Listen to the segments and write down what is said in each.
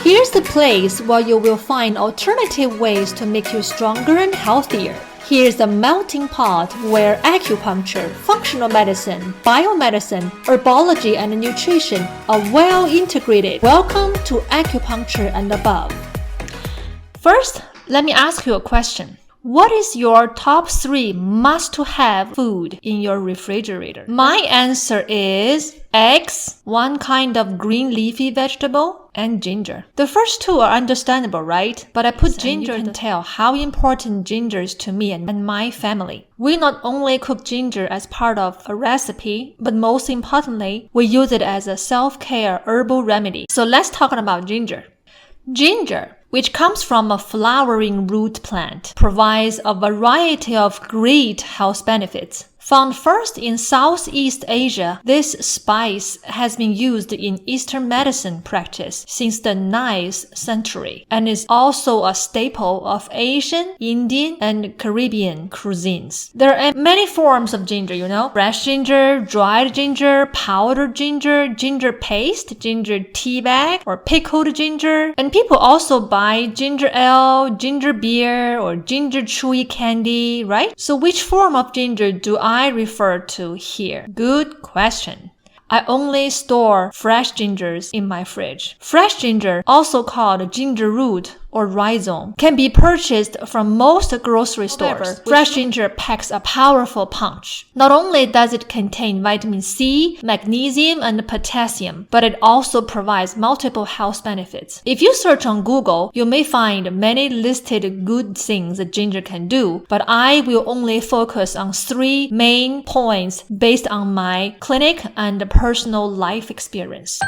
Here's the place where you will find alternative ways to make you stronger and healthier. Here's the melting pot where acupuncture, functional medicine, biomedicine, herbology, and nutrition are well integrated. Welcome to Acupuncture and Above. First, let me ask you a question. What is your top 3 must-to-have food in your refrigerator? My answer is eggs, one kind of green leafy vegetable, and ginger. The first 2 are understandable, right? But I put ginger to tell how important ginger is to me and my family. We not only cook ginger as part of a recipe, but most importantly, we use it as a self-care herbal remedy. So let's talk about ginger. Ginger, which comes from a flowering root plant, provides a variety of great health benefits. Found first in Southeast Asia, this spice has been used in Eastern medicine practice since the 9th century and is also a staple of Asian, Indian, and Caribbean cuisines. There are many forms of ginger, fresh ginger, dried ginger, powdered ginger, ginger paste, ginger tea bag, or pickled ginger. And people also buy ginger ale, ginger beer, or ginger chewy candy, right? So which form of ginger do I refer to here? Good question. I only store fresh gingers in my fridge. Fresh ginger, also called ginger root or rhizome, can be purchased from most grocery stores. However, fresh ginger packs a powerful punch. Not only does it contain vitamin C, magnesium, and potassium, but it also provides multiple health benefits. If you search on Google, you may find many listed good things that ginger can do, but I will only focus on 3 main points based on my clinic and personal life experience.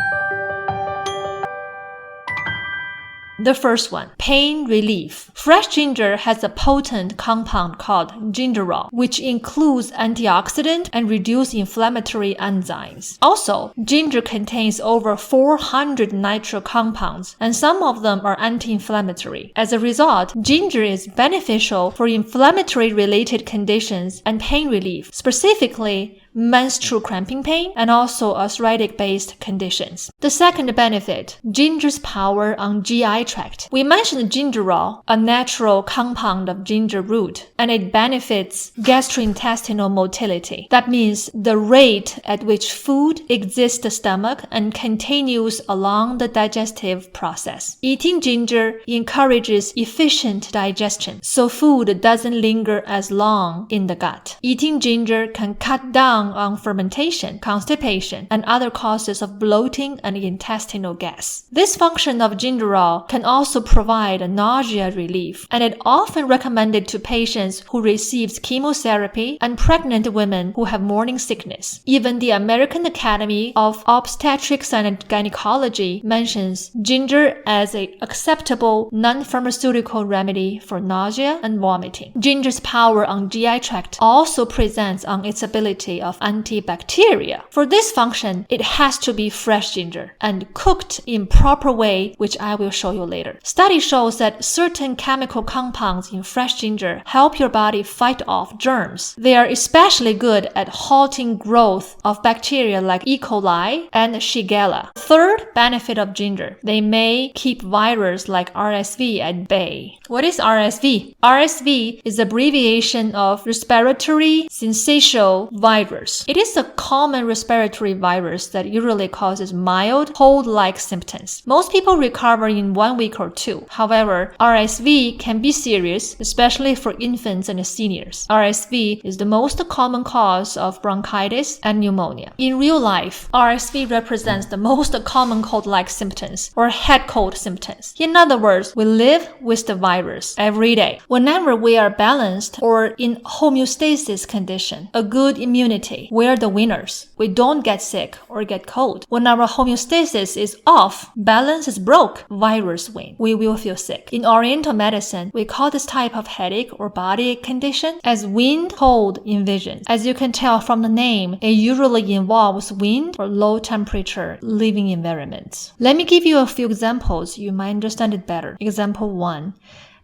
The first one, pain relief. Fresh ginger has a potent compound called gingerol, which includes antioxidant and reduce inflammatory enzymes. Also, ginger contains over 400 nitro compounds, and some of them are anti-inflammatory. As a result, ginger is beneficial for inflammatory-related conditions and pain relief, specifically menstrual cramping pain, and also arthritic-based conditions. The second benefit, ginger's power on GI tract. We mentioned gingerol, a natural compound of ginger root, and it benefits gastrointestinal motility. That means the rate at which food exits the stomach and continues along the digestive process. Eating ginger encourages efficient digestion, so food doesn't linger as long in the gut. Eating ginger can cut down on fermentation, constipation, and other causes of bloating and intestinal gas. This function of gingerol can also provide nausea relief, and it often recommended to patients who receives chemotherapy and pregnant women who have morning sickness. Even the American Academy of Obstetrics and Gynecology mentions ginger as an acceptable non-pharmaceutical remedy for nausea and vomiting. Ginger's power on GI tract also presents on its ability of antibacterial. For this function, it has to be fresh ginger and cooked in proper way, which I will show you later. Study shows that certain chemical compounds in fresh ginger help your body fight off germs. They are especially good at halting growth of bacteria like E. coli and Shigella. Third benefit of ginger, they may keep virus like RSV at bay. What is RSV? RSV is abbreviation of respiratory syncytial virus. It is a common respiratory virus that usually causes mild cold-like symptoms. Most people recover in 1 week or 2. However, RSV can be serious, especially for infants and seniors. RSV is the most common cause of bronchitis and pneumonia. In real life, RSV represents the most common cold-like symptoms or head cold symptoms. In other words, we live with the virus every day. Whenever we are balanced or in homeostasis condition, a good immunity, we're the winners. We don't get sick or get cold. When our homeostasis is off, balance is broke, virus win. We will feel sick. In Oriental medicine, we call this type of headache or body condition as wind-cold invasion. As you can tell from the name, it usually involves wind or low temperature living environments. Let me give you a few examples. You might understand it better. Example 1.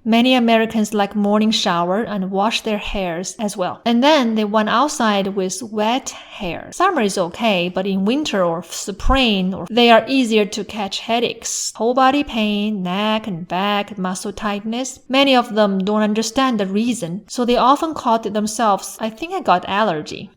Many Americans like morning shower and wash their hairs as well. And then they went outside with wet hair. Summer is okay, but in winter or spring, they are easier to catch headaches, whole body pain, neck and back, muscle tightness. Many of them don't understand the reason, so they often call it themselves, I think I got allergy.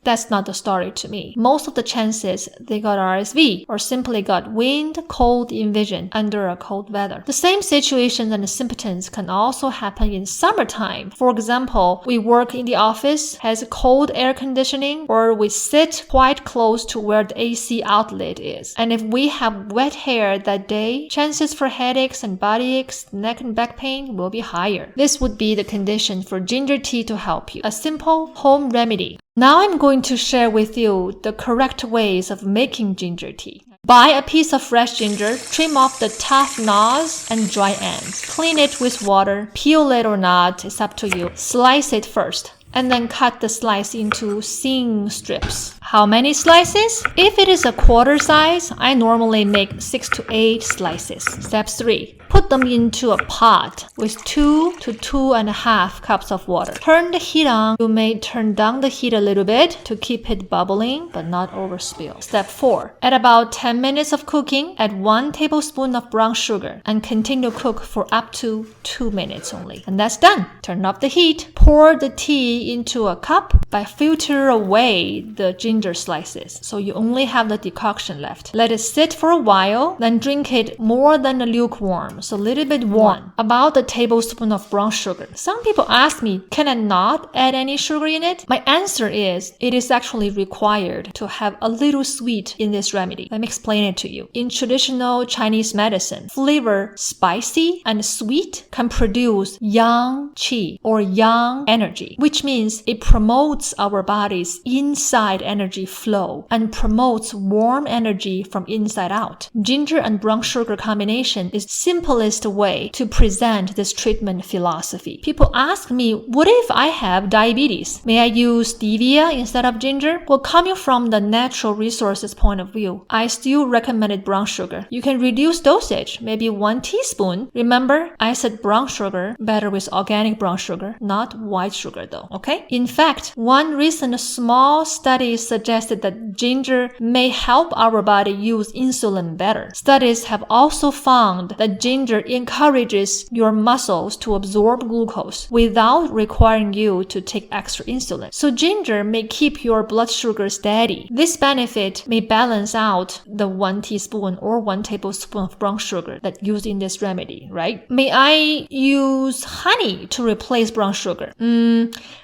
That's not the story to me. Most of the chances they got RSV or simply got wind, cold invasion under a cold weather. The same situations and symptoms can also happen in summertime. For example, we work in the office, has cold air conditioning, or we sit quite close to where the AC outlet is. And if we have wet hair that day, chances for headaches and body aches, neck and back pain will be higher. This would be the condition for ginger tea to help you. A simple home remedy. Now I'm going to share with you the correct ways of making ginger tea. Buy a piece of fresh ginger, trim off the tough knobs and dry ends. Clean it with water, peel it or not, it's up to you. Slice it first, and then cut the slice into thin strips. How many slices? If it is a quarter size, I normally make 6 to 8 slices. Step 3. Put them into a pot with 2 to 2.5 cups of water. Turn the heat on. You may turn down the heat a little bit to keep it bubbling but not overspill. Step 4. At about 10 minutes of cooking, add 1 tablespoon of brown sugar and continue to cook for up to 2 minutes only. And that's done. Turn off the heat. Pour the tea into a cup, but filter away the ginger slices so you only have the decoction left. Let it sit for a while, then drink it more than lukewarm. So a little bit warm. About a tablespoon of brown sugar. Some people ask me, can I not add any sugar in it? My answer is, it is actually required to have a little sweet in this remedy. Let me explain it to you. In traditional Chinese medicine, flavor spicy and sweet can produce yang qi or yang energy, which means it promotes our body's inside energy flow and promotes warm energy from inside out. Ginger and brown sugar combination is simplest way to present this treatment philosophy. People ask me, what if I have diabetes? May I use stevia instead of ginger? Well, coming from the natural resources point of view, I still recommended brown sugar. You can reduce dosage, maybe 1 teaspoon. Remember, I said brown sugar, better with organic brown sugar, not white sugar though, okay? In fact, one recent small study suggested that ginger may help our body use insulin better. Studies have also found that ginger encourages your muscles to absorb glucose without requiring you to take extra insulin. So ginger may keep your blood sugar steady. This benefit may balance out the 1 teaspoon or 1 tablespoon of brown sugar that's used in this remedy, right? May I use honey to replace brown sugar?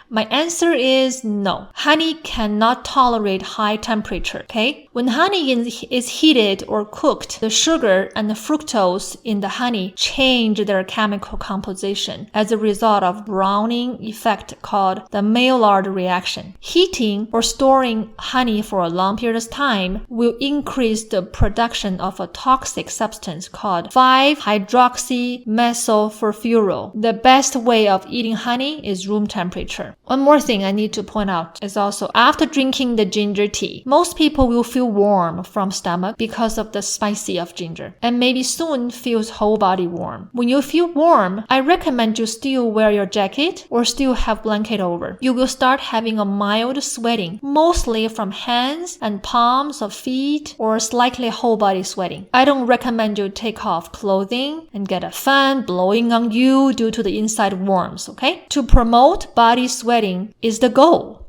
My answer is no. Honey cannot tolerate high temperature, okay? When honey is heated or cooked, the sugar and the fructose in the honey change their chemical composition as a result of browning effect called the Maillard reaction. Heating or storing honey for a long period of time will increase the production of a toxic substance called 5-hydroxymethylfurfuryl. The best way of eating honey is room temperature. One more thing I need to point out is also after drinking the ginger tea, most people will feel warm from stomach because of the spicy of ginger and maybe soon feels whole body warm. When you feel warm, I recommend you still wear your jacket or still have blanket over. You will start having a mild sweating, mostly from hands and palms of feet or slightly whole body sweating. I don't recommend you take off clothing and get a fan blowing on you due to the inside warmth, okay? To promote body sweating is the goal.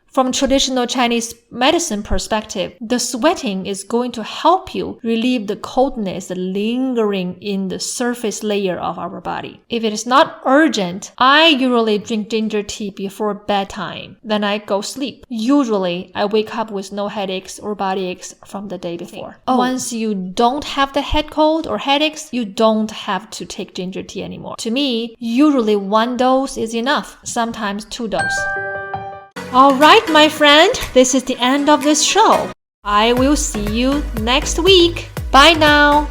From traditional Chinese medicine perspective, the sweating is going to help you relieve the coldness lingering in the surface layer of our body. If it is not urgent, I usually drink ginger tea before bedtime. Then I go sleep. Usually, I wake up with no headaches or body aches from the day before. Once you don't have the head cold or headaches, you don't have to take ginger tea anymore. To me, usually 1 dose is enough, sometimes 2 doses. Alright, my friend, this is the end of this show. I will see you next week. Bye now.